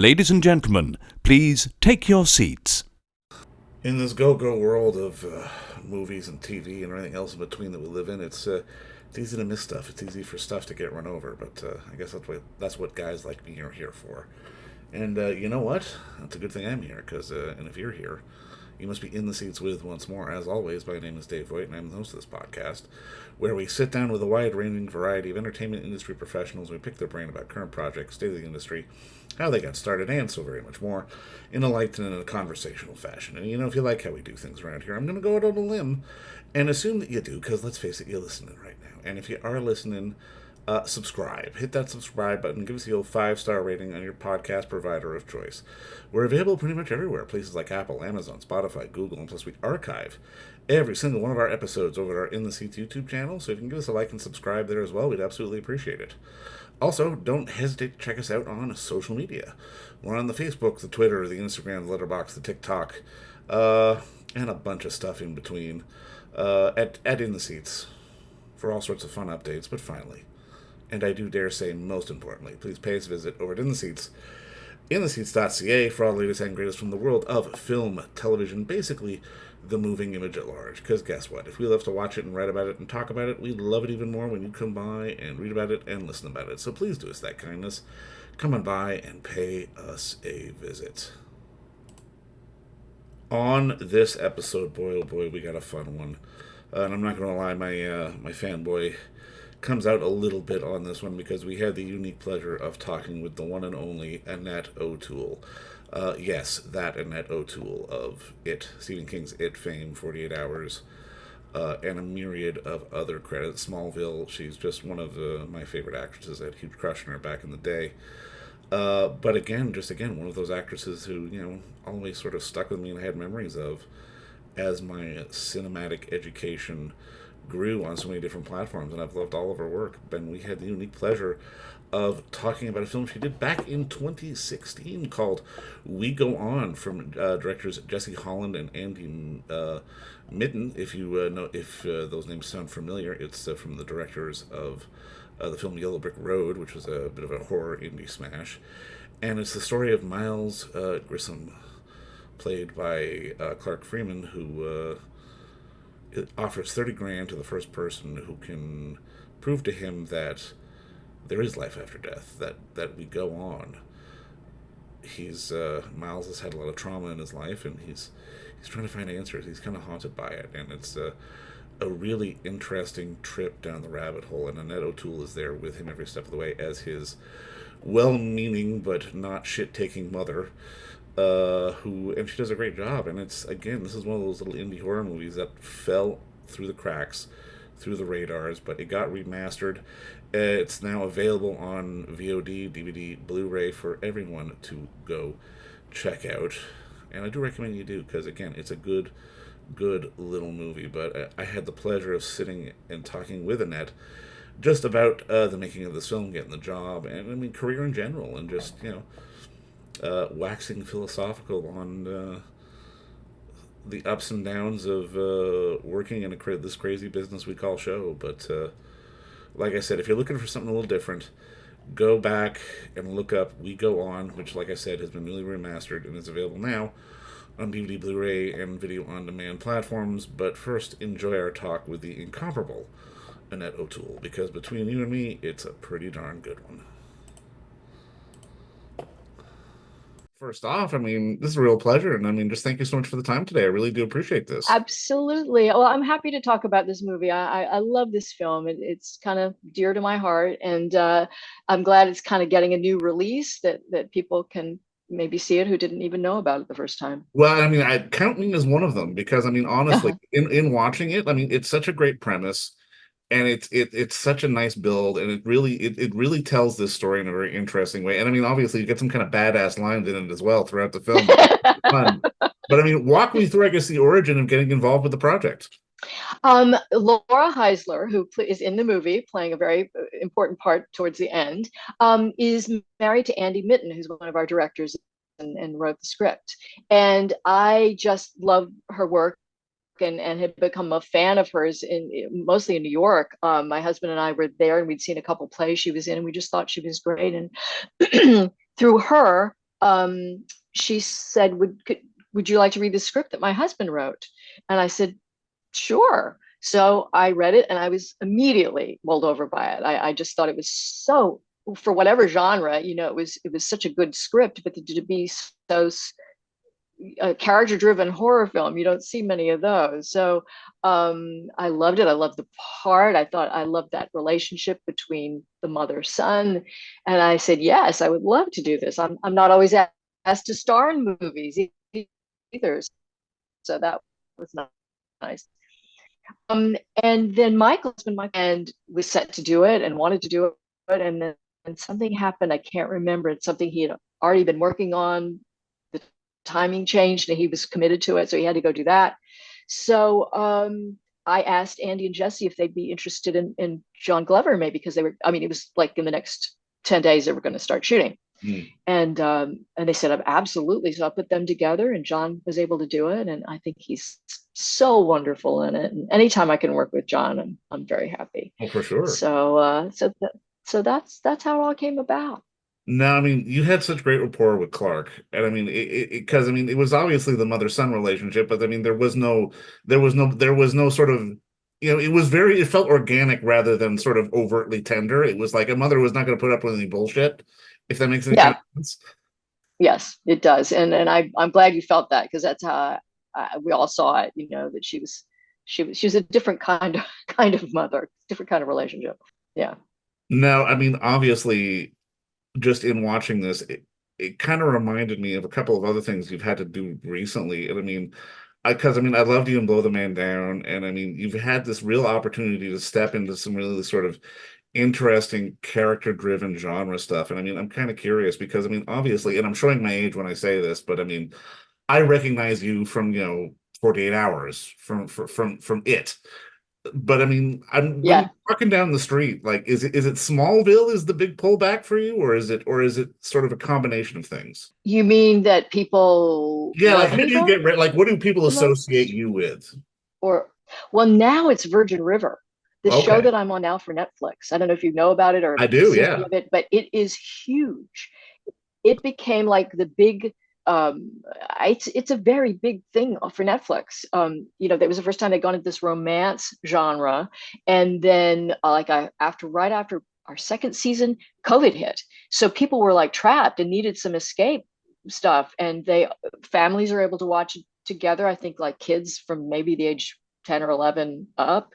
Ladies and gentlemen, please take your seats. In this go-go world of movies and TV and everything else in between that we live in, it's easy to miss stuff. It's easy for stuff to get run over, but I guess that's what guys like me are here for. And you know what? That's a good thing I'm here, because and if you're here, you must be in the seats with once more. As always, my name is Dave Voigt, and I'm the host of this podcast, where we sit down with a wide-ranging variety of entertainment industry professionals. We pick their brain about current projects, state of the industry, how they got started, and so very much more, in a light and in a conversational fashion. And you know, if you like how we do things around here, I'm going to go out on a limb and assume that you do, because let's face it, you're listening right now. And if you are listening, subscribe. Hit that subscribe button. Give us the old 5-star rating on your podcast provider of choice. We're available pretty much everywhere. Places like Apple, Amazon, Spotify, Google, and plus we archive every single one of our episodes over at our In the Seats YouTube channel. So if you can give us a like and subscribe there as well, we'd absolutely appreciate it. Also, don't hesitate to check us out on social media. We're on the Facebook, the Twitter, the Instagram, the Letterboxd, the TikTok, and a bunch of stuff in between at In the Seats for all sorts of fun updates. But finally, and I do dare say most importantly, please pay us a visit over at In the Seats, intheseats.ca, for all the latest and greatest from the world of film, television, basically the moving image at large. Because guess what? If we love to watch it and write about it and talk about it, we'd love it even more when you come by and read about it and listen about it. So please do us that kindness. Come on by and pay us a visit. On this episode, boy oh boy, we got a fun one. And I'm not going to lie, my fanboy comes out a little bit on this one, because we had the unique pleasure of talking with the one and only Annette O'Toole. Yes, that Annette O'Toole of Stephen King's It fame, 48 Hours, and a myriad of other credits. Smallville, she's just one of my favorite actresses. I had a huge crush on her back in the day. But again, one of those actresses who, always sort of stuck with me and I had memories of as my cinematic education grew on so many different platforms, and I've loved all of her work. And we had the unique pleasure of talking about a film she did back in 2016 called We Go On, from directors Jesse Holland and Andy Mitton. If you know, if those names sound familiar, it's from the directors of the film Yellowbrickroad, which was a bit of a horror indie smash. And it's the story of Miles Grissom, played by Clark Freeman, who it offers 30 grand to the first person who can prove to him that there is life after death, that we go on. Miles has had a lot of trauma in his life, and he's trying to find answers. He's kind of haunted by it, and it's a really interesting trip down the rabbit hole, and Annette O'Toole is there with him every step of the way as his well-meaning but not shit-taking mother, and she does a great job. And this is one of those little indie horror movies that fell through the cracks, through the radars, but it got remastered. It's now available on VOD, DVD, Blu-ray for everyone to go check out. And I do recommend you do, because again, it's a good little movie. But I had the pleasure of sitting and talking with Annette just about the making of this film, getting the job, and I mean career in general, and just waxing philosophical on the ups and downs of working in this crazy business we call show. But like I said, if you're looking for something a little different, go back and look up We Go On, which, like I said, has been newly remastered and is available now on DVD, Blu-ray, and video on demand platforms. But first, enjoy our talk with the incomparable Annette O'Toole, because between you and me, it's a pretty darn good one. First off, I mean, this is a real pleasure, and I mean, just thank you so much for the time today. I really do appreciate this. Absolutely. Well, I'm happy to talk about this movie. I love this film. It's kind of dear to my heart, and I'm glad it's kind of getting a new release that people can maybe see it who didn't even know about it the first time. Well, I mean, I count me as one of them, because I mean, honestly, in watching it, I mean, it's such a great premise, and it's such a nice build, and it really tells this story in a very interesting way. And I mean, obviously, you get some kind of badass lines in it as well throughout the film. Fun. But I mean, walk me through, I guess, the origin of getting involved with the project. Laura Heisler, who is in the movie, playing a very important part towards the end, is married to Andy Mitton, who's one of our directors and wrote the script. And I just love her work. And had become a fan of hers mostly in New York. My husband and I were there, and we'd seen a couple plays she was in, and we just thought she was great. And through her, um, she said, would you like to read the script that my husband wrote? And I said, sure. So I read it and I was immediately bowled over by it. I just thought it was so, for whatever genre, it was such a good script, but to be so a character driven horror film, you don't see many of those. So I loved it. I loved the part. I loved that relationship between the mother son. And I said, yes, I would love to do this. I'm not always asked to star in movies either. So that was nice. And then Michael and was set to do it and wanted to do it. And then something happened. I can't remember. It's something he had already been working on. The timing changed and he was committed to it. So he had to go do that. So I asked Andy and Jesse if they'd be interested in John Glover, maybe, because they were, I mean, it was like in the next 10 days they were going to start shooting. And they said, absolutely. So I put them together and John was able to do it. And I think he's so wonderful in it. And anytime I can work with John, I'm very happy. Oh, for sure. So that's how it all came about. No, I mean, you had such great rapport with Clark, and I mean, because I mean, it was obviously the mother-son relationship, but I mean, there was no sort of, it felt organic rather than sort of overtly tender. It was like a mother was not going to put up with any bullshit, if that makes any kind of sense. Yes, it does, and I'm glad you felt that, because that's how we all saw it. That she was a different kind of mother, different kind of relationship. Yeah. No, I mean, obviously, just in watching this, it kind of reminded me of a couple of other things you've had to do recently. And I mean, because I mean, I loved you in Blow the Man Down, and I mean, you've had this real opportunity to step into some really sort of interesting character-driven genre stuff. And I mean, I'm kind of curious because I mean, obviously, and I'm showing my age when I say this, but I mean, I recognize you from 48 Hours from it. But I mean, when Yeah. you're walking down the street, like, is it Smallville is the big pullback for you, or is it sort of a combination of things? You mean that people Yeah, like know how me do you from get like what do people the associate most? you with? Or, well, now it's Virgin River, the show Okay, that I'm on now for Netflix. I don't know if you know about it or I have do, seen yeah. any of it, but it is huge. It became like the big, it's a very big thing for Netflix. That was the first time they'd gone into this romance genre. And then right after our second season, COVID hit. So people were like trapped and needed some escape stuff. And families are able to watch it together. I think like kids from maybe the age 10 or 11 up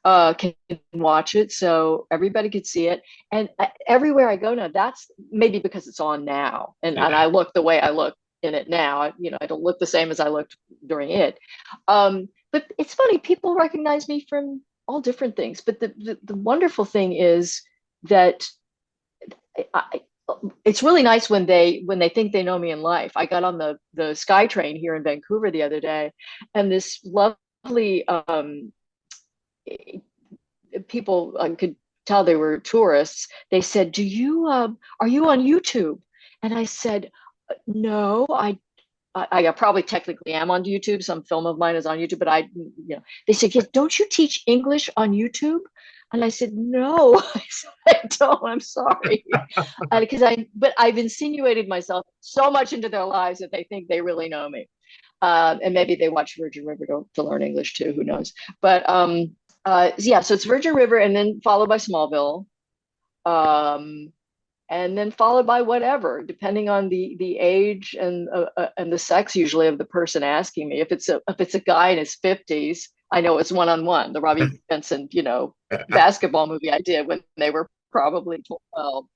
can watch it, so everybody could see it. And everywhere I go now, that's maybe because it's on now, and Yeah. I look the way I look in it now. I don't look the same as I looked during it. But it's funny, people recognize me from all different things. But the wonderful thing is that I, it's really nice when they think they know me in life. I got on the SkyTrain here in Vancouver the other day, and this lovely people, I could tell they were tourists. They said, "Do you are you on YouTube?" And I said, "No, I probably technically am on YouTube. Some film of mine is on YouTube, but They said, "Yes, don't you teach English on YouTube?" And I said, "No, I said, I don't. I'm sorry." But I've insinuated myself so much into their lives that they think they really know me. And maybe they watch Virgin River to learn English too. Who knows? But yeah, so it's Virgin River, and then followed by Smallville, um, and then followed by whatever, depending on the age and the sex usually of the person asking me. If it's a guy in his 50s, I know it's One on One, the Robbie Benson, basketball movie I did when they were probably 12.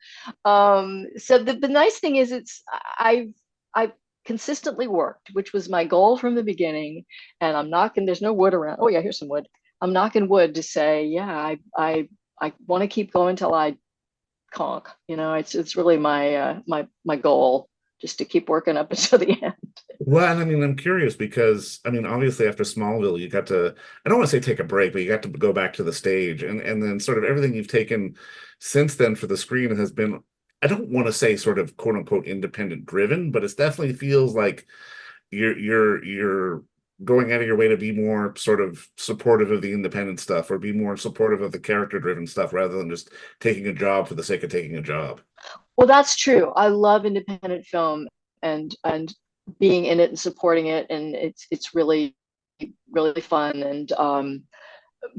So the nice thing is I've consistently worked, which was my goal from the beginning. And I'm knocking, there's no wood around. Oh yeah, here's some wood. I'm knocking wood to say, yeah, I want to keep going till I conk. It's really my goal, just to keep working up until the end. Well, and I mean, I'm curious because I mean, obviously after Smallville, you got to, I don't want to say take a break, but you got to go back to the stage, and then sort of everything you've taken since then for the screen has been, I don't want to say sort of quote unquote independent driven, but it definitely feels like you're going out of your way to be more sort of supportive of the independent stuff or be more supportive of the character driven stuff rather than just taking a job for the sake of taking a job. Well, that's true. I love independent film. and being in it and supporting it, and it's really really fun. And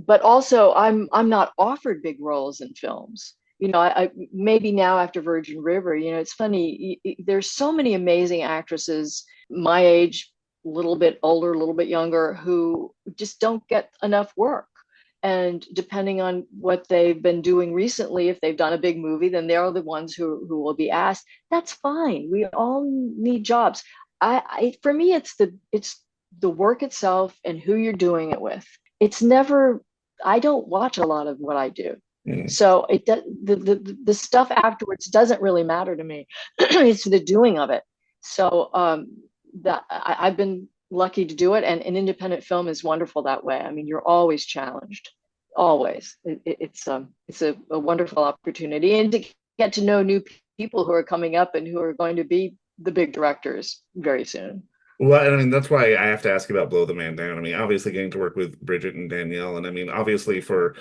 but also I'm not offered big roles in films. I maybe now after Virgin River, it's funny. There's so many amazing actresses my age, a little bit older, a little bit younger, who just don't get enough work. And depending on what they've been doing recently, if they've done a big movie, then they're the ones who will be asked. That's fine. We all need jobs. For me, it's the work itself and who you're doing it with. It's never. I don't watch a lot of what I do, Mm. so it does the stuff afterwards doesn't really matter to me. It's the doing of it. So that I've been lucky to do it, and an independent film is wonderful that way. I mean, you're always challenged, always. It's a wonderful opportunity, and to get to know new people who are coming up and who are going to be the big directors very soon. Well, I mean, that's why I have to ask you about Blow the Man Down. I mean, obviously getting to work with Bridget and Danielle, and I mean, obviously for,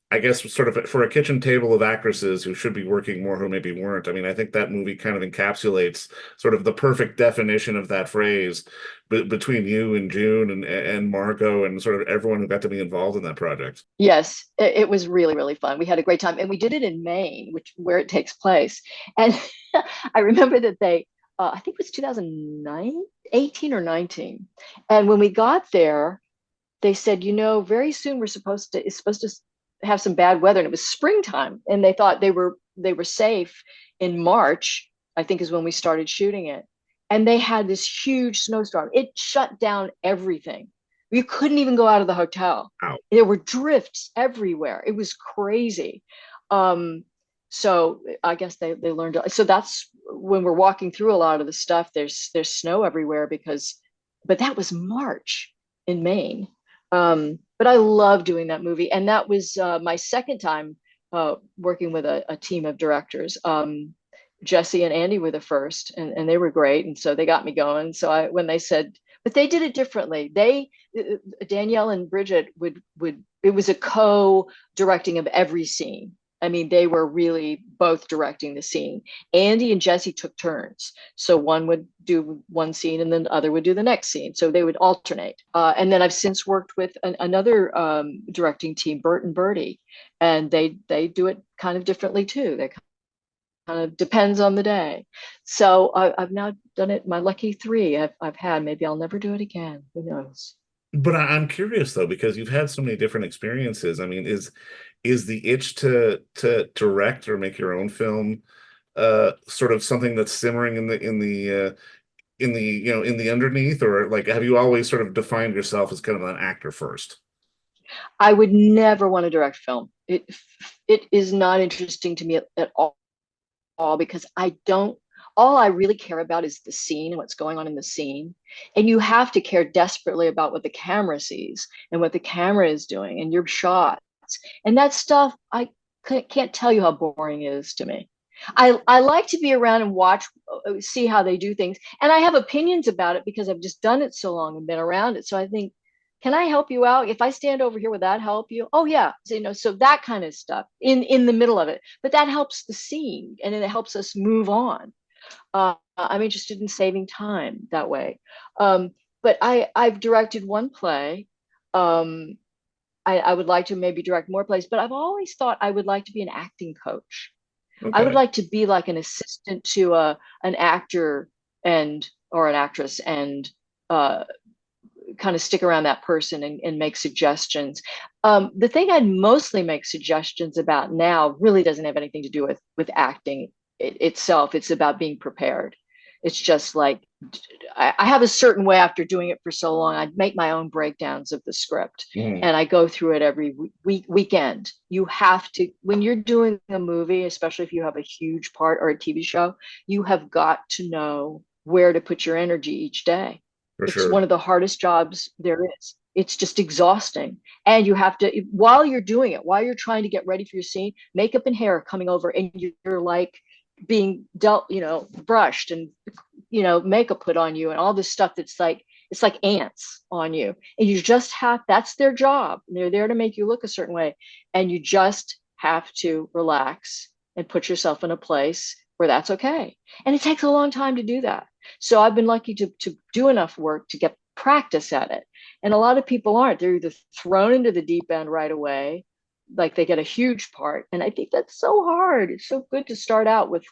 I guess, sort of for a kitchen table of actresses who should be working more, who maybe weren't. I mean, I think that movie kind of encapsulates sort of the perfect definition of that phrase between you and June and Margot and sort of everyone who got to be involved in that project. Yes, it was really, really fun. We had a great time, and we did it in Maine, where it takes place. And I remember that I think it was 2009, 18 or 19. And when we got there, they said, very soon it's supposed to have some bad weather, and it was springtime, and they thought they were safe in March, I think is when we started shooting it. And they had this huge snowstorm. It shut down everything. You couldn't even go out of the hotel. Wow. There were drifts everywhere. It was crazy. So I guess they learned. So that's when we're walking through a lot of the stuff. There's snow everywhere but that was March in Maine. But I love doing that movie, and that was my second time working with a team of directors. Jesse and Andy were the first, and they were great, and so they got me going. So when they said, but they did it differently. Danielle and Bridget would it was a co-directing of every scene. I mean, they were really both directing the scene. Andy and Jesse took turns. So one would do one scene and then the other would do the next scene. So they would alternate. And then I've since worked with another directing team, Bert and Bertie, and they do it kind of differently too. They kind of depends on the day. So I've now done it, my lucky three I've had. Maybe I'll never do it again. Who knows? But I'm curious though, because you've had so many different experiences. I mean, is the itch to direct or make your own film sort of something that's simmering in the underneath, or like have you always sort of defined yourself as kind of an actor first? I would never want to direct film. It is not interesting to me at all because all I really care about is the scene and what's going on in the scene. And you have to care desperately about what the camera sees and what the camera is doing and your shots. And that stuff, I can't tell you how boring it is to me. I like to be around and watch, see how they do things. And I have opinions about it because I've just done it so long and been around it. So I think, can I help you out? If I stand over here, would that help you? Oh yeah. So that kind of stuff in the middle of it. But that helps the scene and it helps us move on. I'm interested in saving time that way. But I've directed one play. I would like to maybe direct more plays, but I've always thought I would like to be an acting coach. I would Okay. like to be like an assistant to an actor or an actress and kind of stick around that person and make suggestions. The thing I'd mostly make suggestions about now really doesn't have anything to do with acting itself. It's about being prepared. It's just like I have a certain way after doing it for so long. I'd make my own breakdowns of the script Mhm. and I go through it every weekend. You have to, when you're doing a movie, especially if you have a huge part or a TV show, you have got to know where to put your energy each day. For It's sure. one of the hardest jobs there is. It's just exhausting. And you have to, while you're doing it, while you're trying to get ready for your scene, makeup and hair are coming over and you're like being dealt, brushed and, makeup put on you and all this stuff that's like, it's like ants on you. And you just that's their job. They're there to make you look a certain way. And you just have to relax and put yourself in a place where that's okay. And it takes a long time to do that. So I've been lucky to do enough work to get practice at it. And a lot of people aren't. They're either thrown into the deep end right away, like they get a huge part. And I think that's so hard. It's so good to start out with.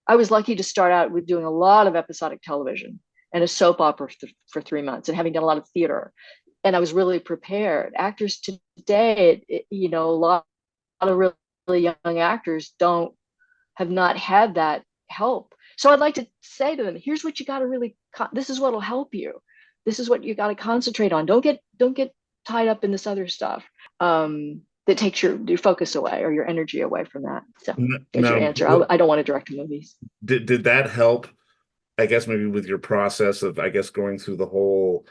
I was lucky to start out with doing a lot of episodic television and a soap opera for 3 months and having done a lot of theater. And I was really prepared. Actors today, a lot of really young actors have not had that help. So I'd like to say to them, here's what you got to really, this is what'll help you. This is what you got to concentrate on. Don't get tied up in this other stuff that takes your focus away or your energy away from that. So there's your answer. I don't want to direct movies. Did that help, I guess, maybe with your process of, I guess, going through the whole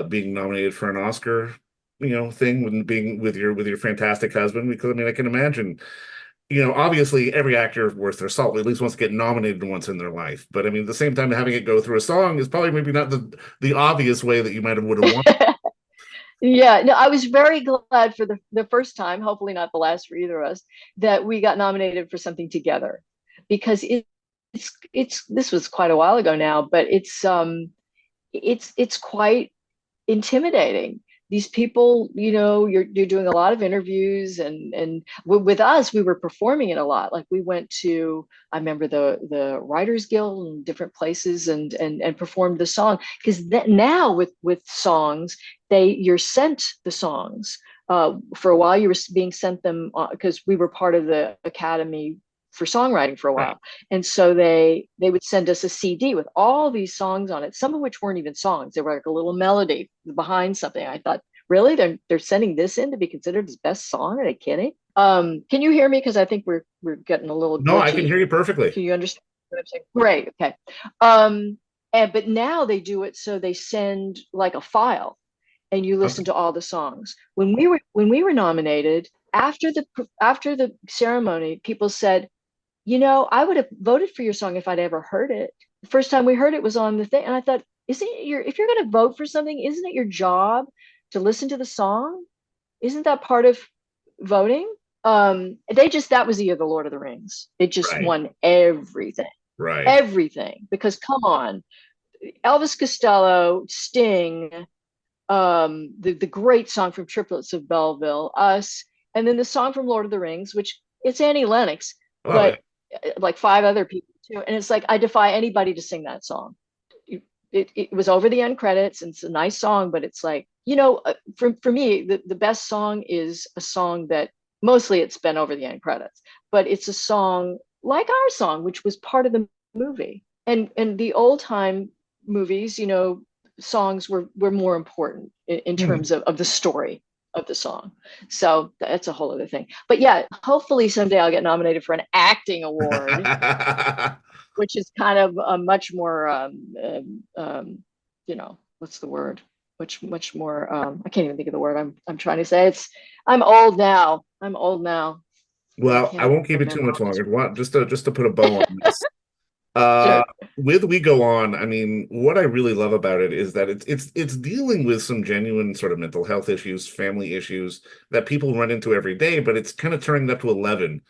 being nominated for an Oscar, thing, when being with your fantastic husband? Because I mean, I can imagine, obviously every actor worth their salt at least wants to get nominated once in their life. But I mean, at the same time, having it go through a song is probably maybe not the obvious way that you would have wanted. Yeah, no, I was very glad for the first time, hopefully not the last for either of us, that we got nominated for something together, because it's this was quite a while ago now, but it's quite intimidating. These people, you're doing a lot of interviews, and with us, we were performing it a lot. Like we went to, I remember the Writers Guild and different places and performed the song, because now with songs, you're sent the songs. For a while, you were being sent them because we were part of the Academy for songwriting for a while. Right. And so they would send us a CD with all these songs on it, some of which weren't even songs. They were like a little melody behind something. I thought, really? They're sending this in to be considered his best song? Are they kidding? Can you hear me? Because I think we're getting a little No, glitchy. I can hear you perfectly. Can you understand what I'm saying? Great. Okay. But now they do it so they send like a file and you listen to all the songs. When we were nominated, after the ceremony, people said, I would have voted for your song if I'd ever heard it. The first time we heard it was on the thing. And I thought, if you're going to vote for something, isn't it your job to listen to the song? Isn't that part of voting? That was the year of the Lord of the Rings. It just won everything. Right. Everything. Because come on, Elvis Costello, Sting, the great song from Triplets of Belleville, us, and then the song from Lord of the Rings, which it's Annie Lennox, but like 5 other people too. And it's like, I defy anybody to sing that song. It was over the end credits, and it's a nice song, but it's like, for me, the best song is a song that mostly it's been over the end credits, but it's a song like our song, which was part of the movie. And the old time movies, songs were more important in terms of the story of the song. So that's a whole other thing. But yeah, hopefully someday I'll get nominated for an acting award, which is kind of a much more, what's the word? Much more, I can't even think of the word I'm trying to say. I'm old now. Well, I won't keep it too much longer. Just to put a bow on this. Sure. With We Go On, I mean, what I really love about it is that it's dealing with some genuine sort of mental health issues, family issues that people run into every day, but it's kind of turning it up to 11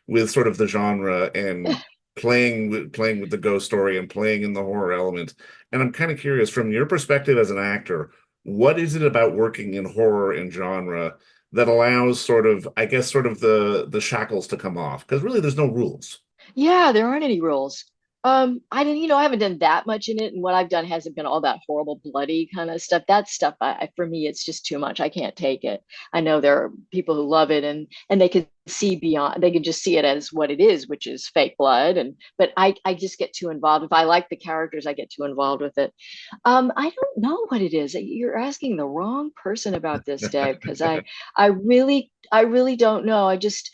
with sort of the genre and playing with the ghost story and playing in the horror element. And I'm kind of curious, from your perspective as an actor, what is it about working in horror and genre that allows sort of the shackles to come off? Because really there's no rules. Yeah, there aren't any rules. I haven't done that much in it, and what I've done hasn't been all that horrible, bloody kind of stuff. That stuff, for me, it's just too much. I can't take it. I know there are people who love it, and they can see beyond. They can just see it as what it is, which is fake blood. But I just get too involved. If I like the characters, I get too involved with it. I don't know what it is. You're asking the wrong person about this, Dave, because I really don't know. I just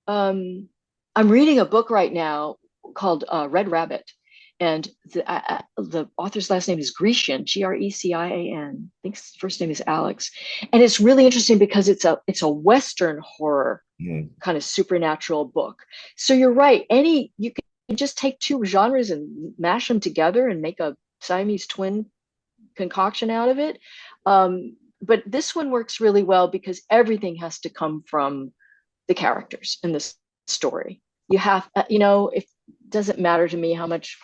I'm reading a book right now called Red Rabbit, and the author's last name is Grissom, Grecian. I think his first name is Alex, and it's really interesting because it's a Western horror kind of supernatural book. So you're right. You can just take 2 genres and mash them together and make a Siamese twin concoction out of it. But this one works really well because everything has to come from the characters in this story. You have, if doesn't matter to me how much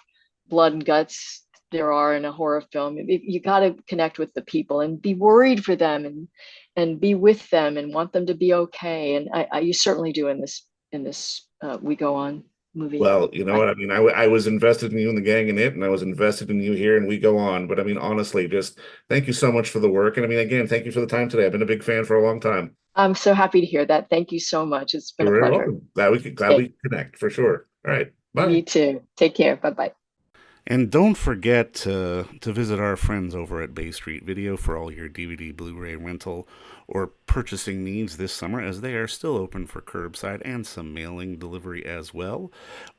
blood and guts there are in a horror film. You got to connect with the people and be worried for them, and be with them and want them to be okay. And you certainly do in this We Go On movie. Well, you know I, what? I mean, I was invested in you and the gang in it, and I was invested in you here, and we go on. But I mean, honestly, just thank you so much for the work. And I mean, again, thank you for the time today. I've been a big fan for a long time. I'm so happy to hear that. Thank you so much. It's been You're a very pleasure. welcome. Glad we Okay, could connect for sure. All right. Bye. you too. Take care. Bye bye. And don't forget to visit our friends over at Bay Street Video for all your DVD, Blu-ray rental, or purchasing needs this summer, as they are still open for curbside and some mailing delivery as well.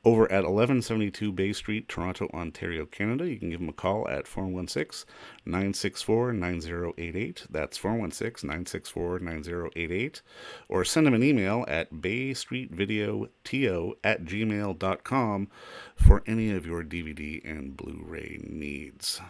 Over at 1172 Bay Street, Toronto, Ontario, Canada, you can give them a call at 416-964-9088. That's 416-964-9088. Or send them an email at baystreetvideoto@gmail.com for any of your DVD and Blu-ray needs.